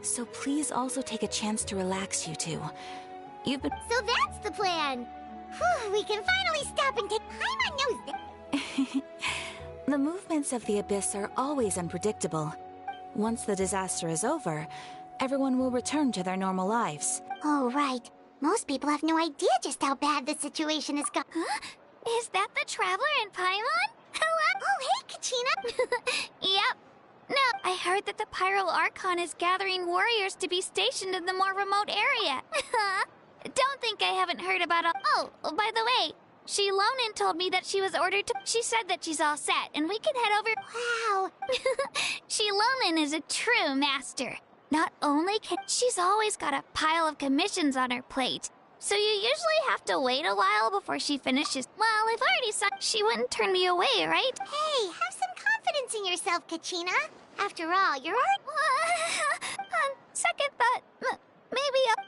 So please also take a chance to relax, you two. You've been— So that's the plan! Whew, we can finally stop and take time on nose. The movements of the Abyss are always unpredictable. Once the disaster is over, everyone will return to their normal lives. Oh, right. Most people have no idea just how bad the situation has got. Huh? Is that the Traveler in Paimon? Hello? Oh, hey, Kachina! Yep. No, I heard that the Pyro Archon is gathering warriors to be stationed in the more remote area. Don't think I haven't heard about all. Oh, by the way, Shilonin told me that she was ordered to. She said that she's all set, and we can head over. Wow. Shilonin is a true master. Not only can she's always got a pile of commissions on her plate, so you usually have to wait a while before she finishes. Well, I've already saw she wouldn't turn me away, right? Hey, have some confidence in yourself, Kachina. After all, you're already... On second thought, maybe I'll...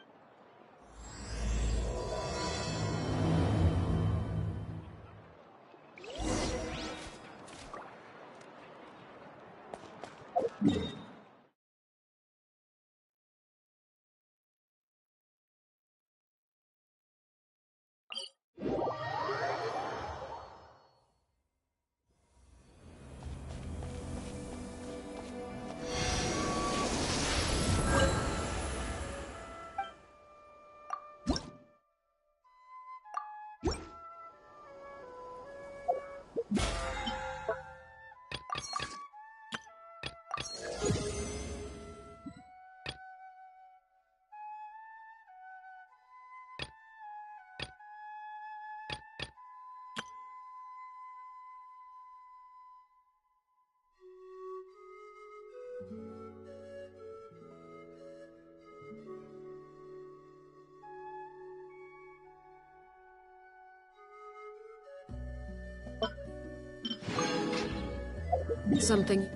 Something...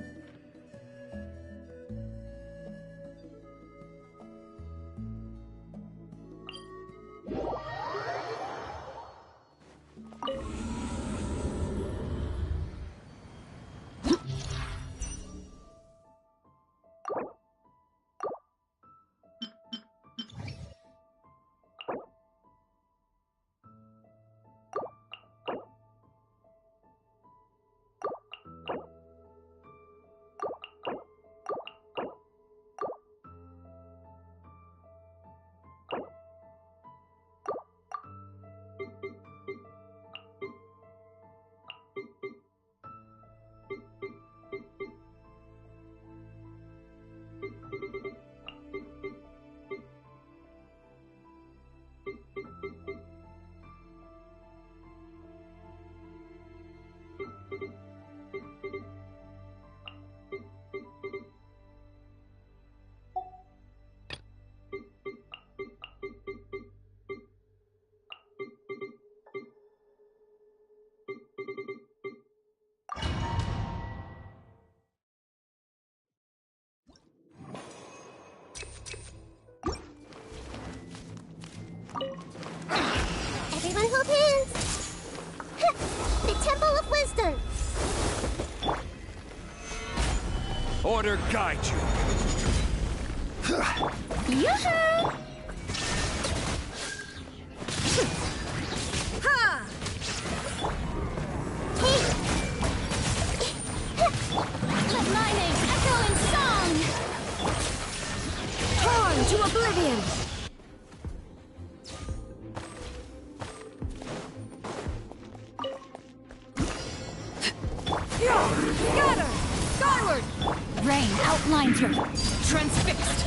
Everyone hold hands. The Temple of Wisdom. Order guide you. Yoo-hoo! Ha! Let my name echo in song! Torn to oblivion! Gather! Skyward! Rain outlines her. Transfixed.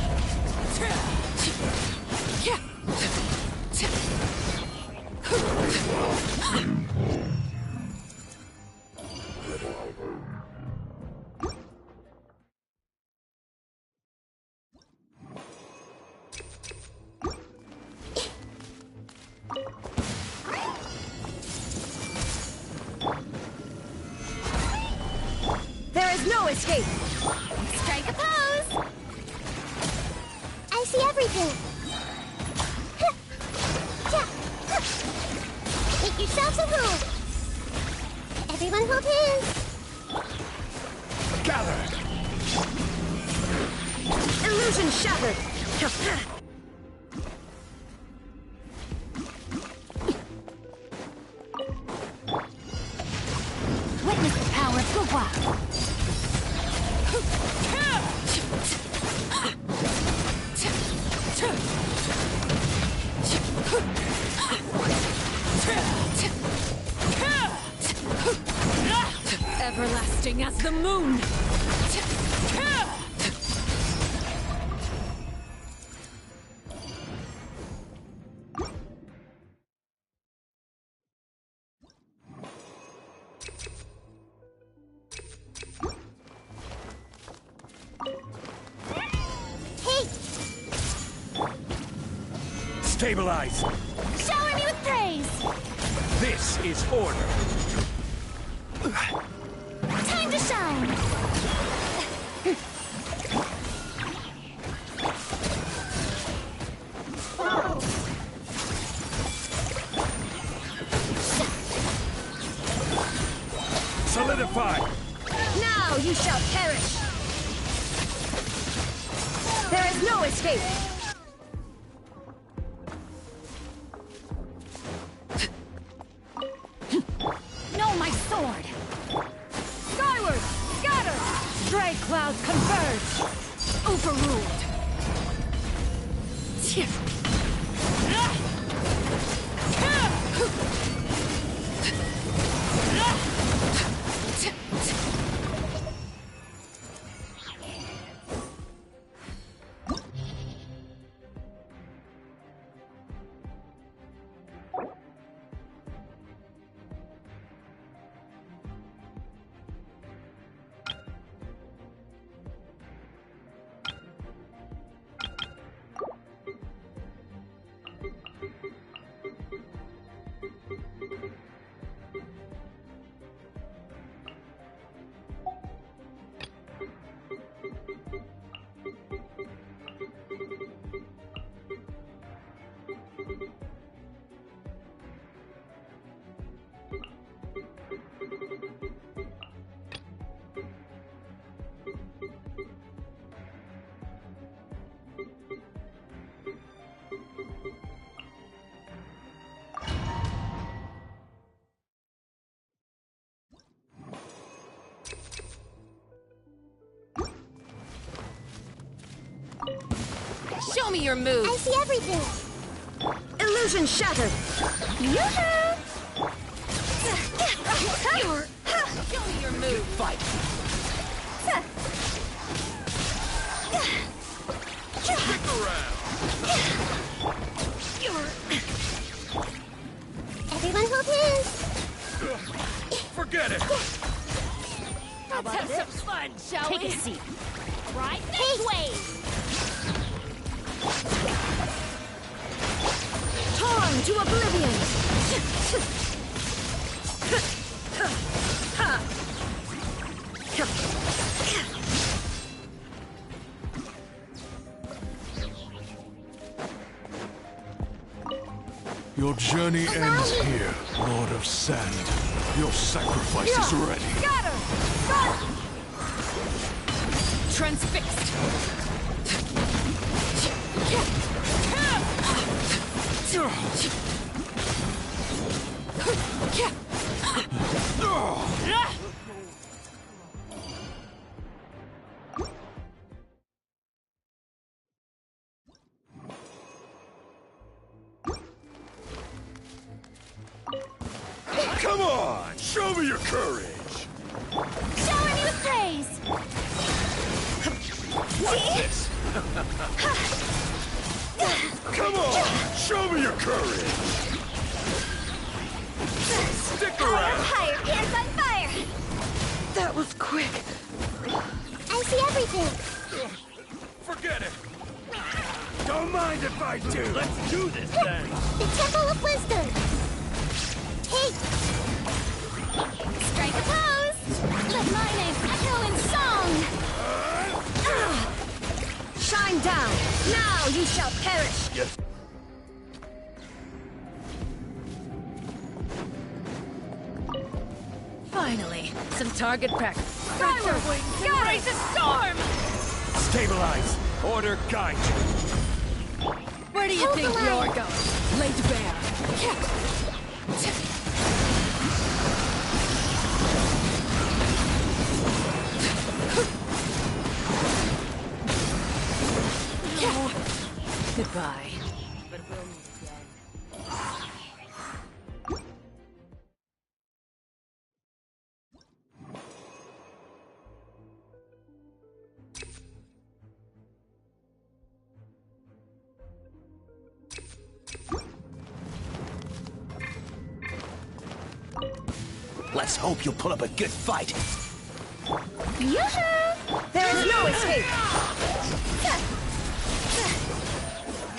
There is no escape! Strike a pose! I see everything. Make yourselves a move. Everyone hold hands. Gather! Illusion shattered! Witness the power of Gugwa! Everlasting as the moon! Stabilize! Shower me with praise! This is order! Time to shine! Solidify! Now you shall perish! There is no escape! No, my sword! Skyward! Scatter! Stray clouds converge! Overruled! Show me your moves! I see everything! Illusion shattered! Yoo-hoo! Show me your move! Fight! Stick around! Everyone hold hands! Forget it! Let's have some fun, shall we? Take a seat. Right this way! Torn to oblivion! Your journey ends here, Lord of Sand. Your sacrifice is ready. Scatter! Transfixed! Come on! Show me your courage! Shower me with praise! What's this? Come on! Show me your courage! Stick around! Higher, hands on fire! That was quick. I see everything! Forget it! Don't mind if I do! Let's do this then! The Temple of Wisdom! Take! Strike a pose! Let my name echo in song! Shine down! Now you shall perish! Yes. Finally, some target practice. Skyward! Raise a storm! Stabilize! Order guide you! Where do you think you're going? Laid bare. Goodbye. But we'll meet again. Let's hope you'll put up a good fight. Yoo-hoo! There is no escape!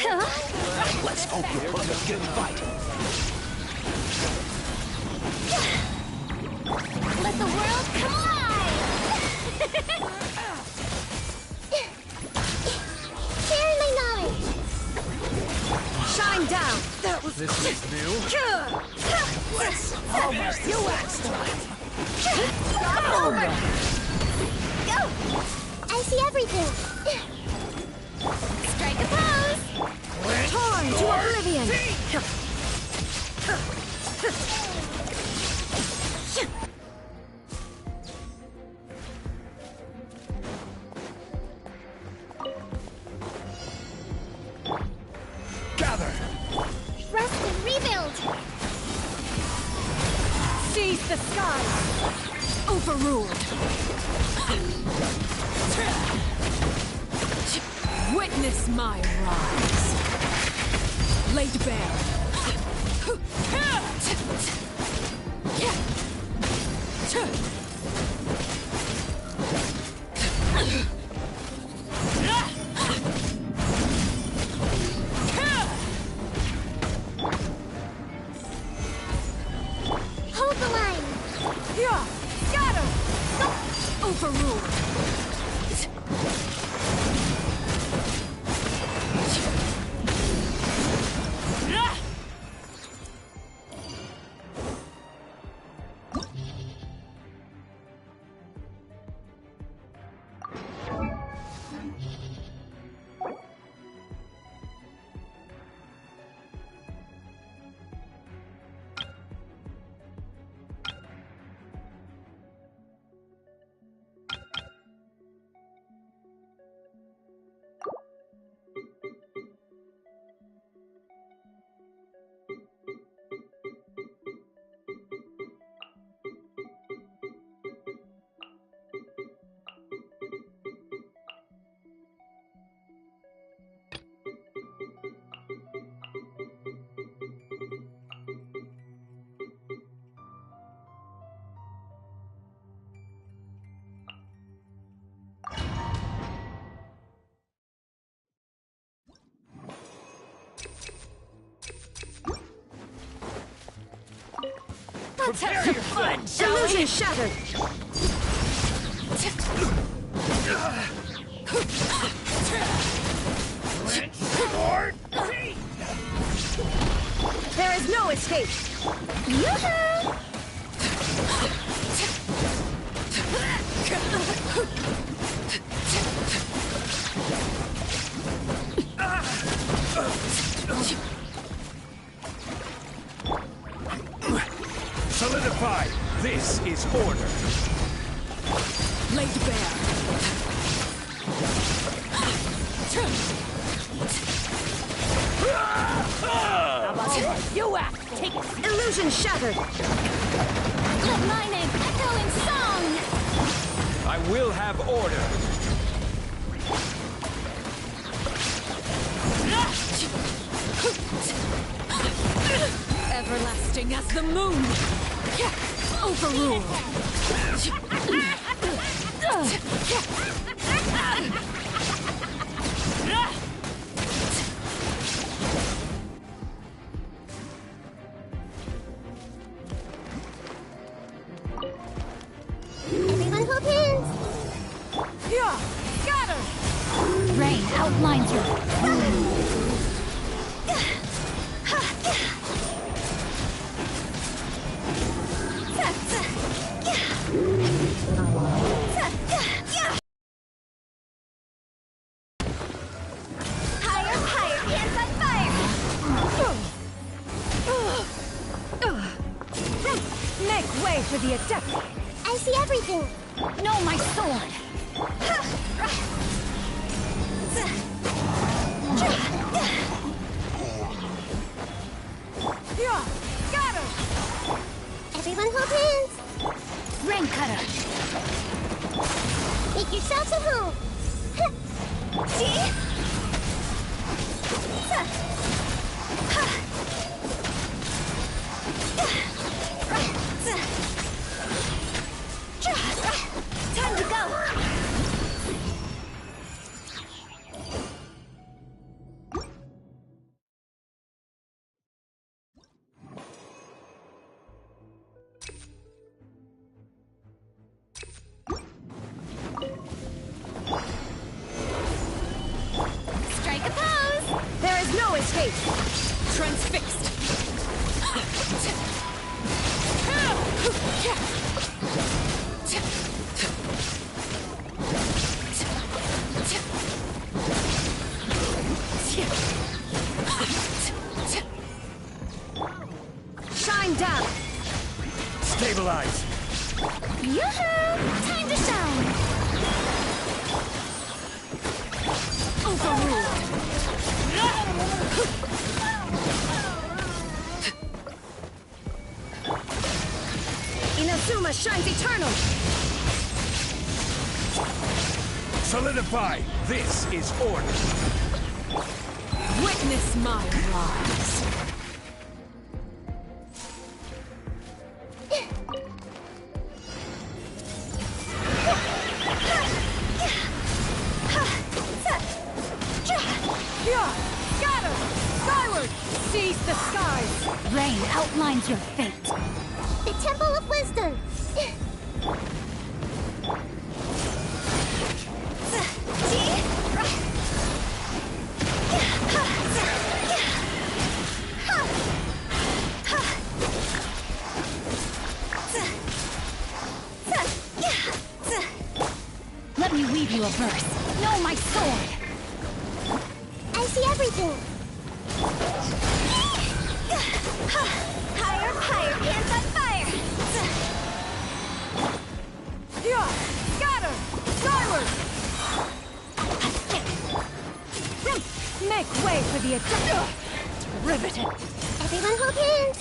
Let's hope you put up a good fight. Let the world collide! Share my knowledge! Shine down! This is new. Almost you wax time! Over! Go! I see everything! Strike a pose! Torn to oblivion! Gather! Rest and rebuild! Seize the skies! Overruled! Witness my rise! Laid bare! Hold the line! Yeah! Scatter! Overruled! Let's have some fun, shall we? Illusion shattered! There is no escape! Yoo-hoo! Solidify! This is order! Laid bare! You act! Take it! Illusion shattered! Let my name echo in song! I will have order! Everlasting as the moon! Overruled! Everyone hold hands! Yeah! Scatter! Rain outlines your... Higher, higher, hands on fire! Make way for the adept! I see everything! No, my sword! Yeah! Scatter! Everyone hold hands! Rain cutter! Make yourselves at home! See? Time to go! Shine down! Stabilize! Yoo-hoo! Time to shine! Overruled! Inazuma shines eternal! Solidify! This is order! Witness my rise! Scatter! Skyward! Seize the skies! Rain outlines your fate. The Temple of Wisdom! Let me weave you a verse. Know my sword! I see everything! Higher, higher, hands on fire! Scatter! Skyward! Make way for the attack! Riveted! Everyone hold hands!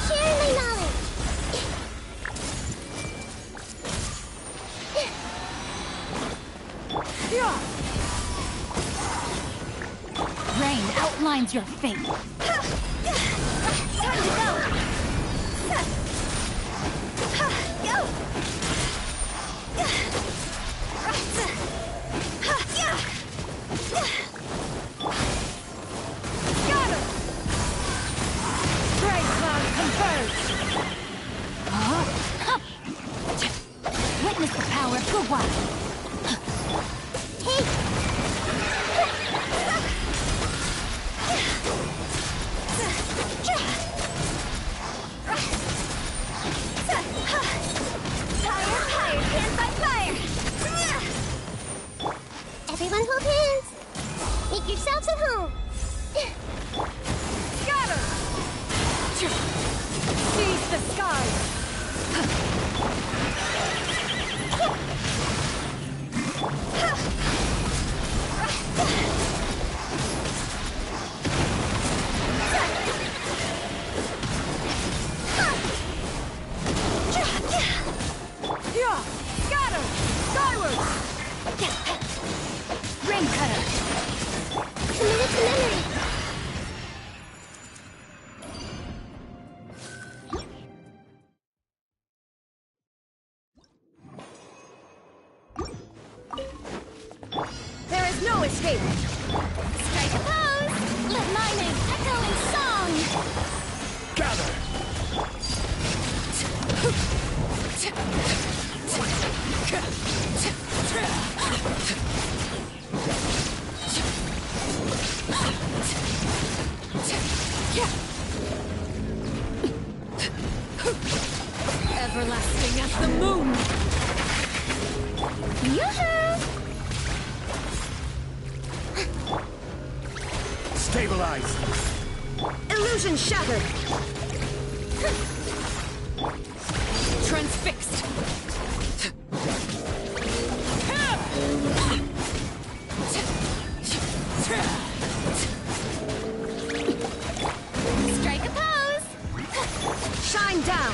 Share my knowledge! Rain outlines your fate. Time to go! Go! Scatter! Great cloud converge! Witness the power of the wild. Everyone hold hands! Make yourselves at home! Scatter! Seize the skies! Scatter! Skyward! Rain cutter! Committed to memory! There is no escape! Strike a pose! Let my name echo in song! Gather! Everlasting as the moon! Yoo-hoo! Stabilize! Illusion shattered! Transfixed! Strike a pose! Shine down!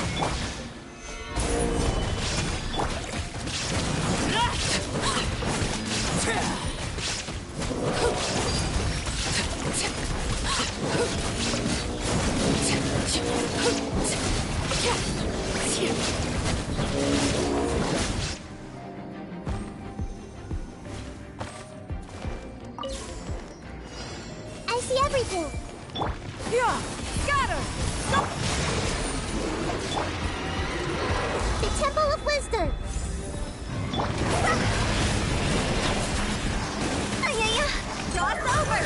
I see everything! Scatter! The Temple of Wisdom! Jaw's over!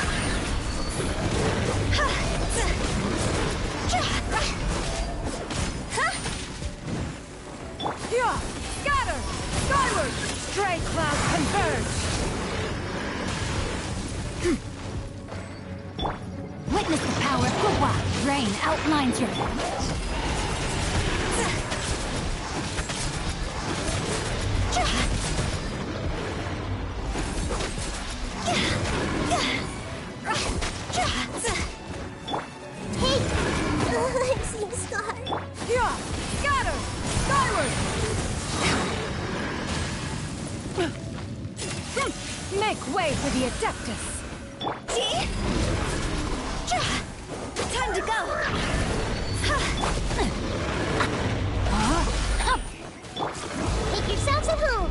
terrain outlines your... I'm so scarred. Yeah! Scatter! Skyward! Make way for the Adeptus! Time to go. Make yourselves at home.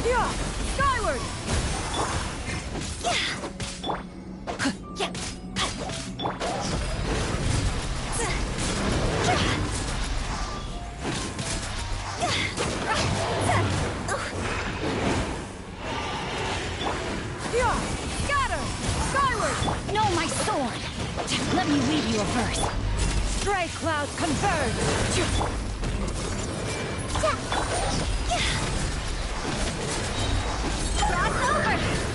Yeah! Skyward! Yeah! Scatter! Skyward! No, my sword! Let me read you a verse. Stray clouds converge! Cross over.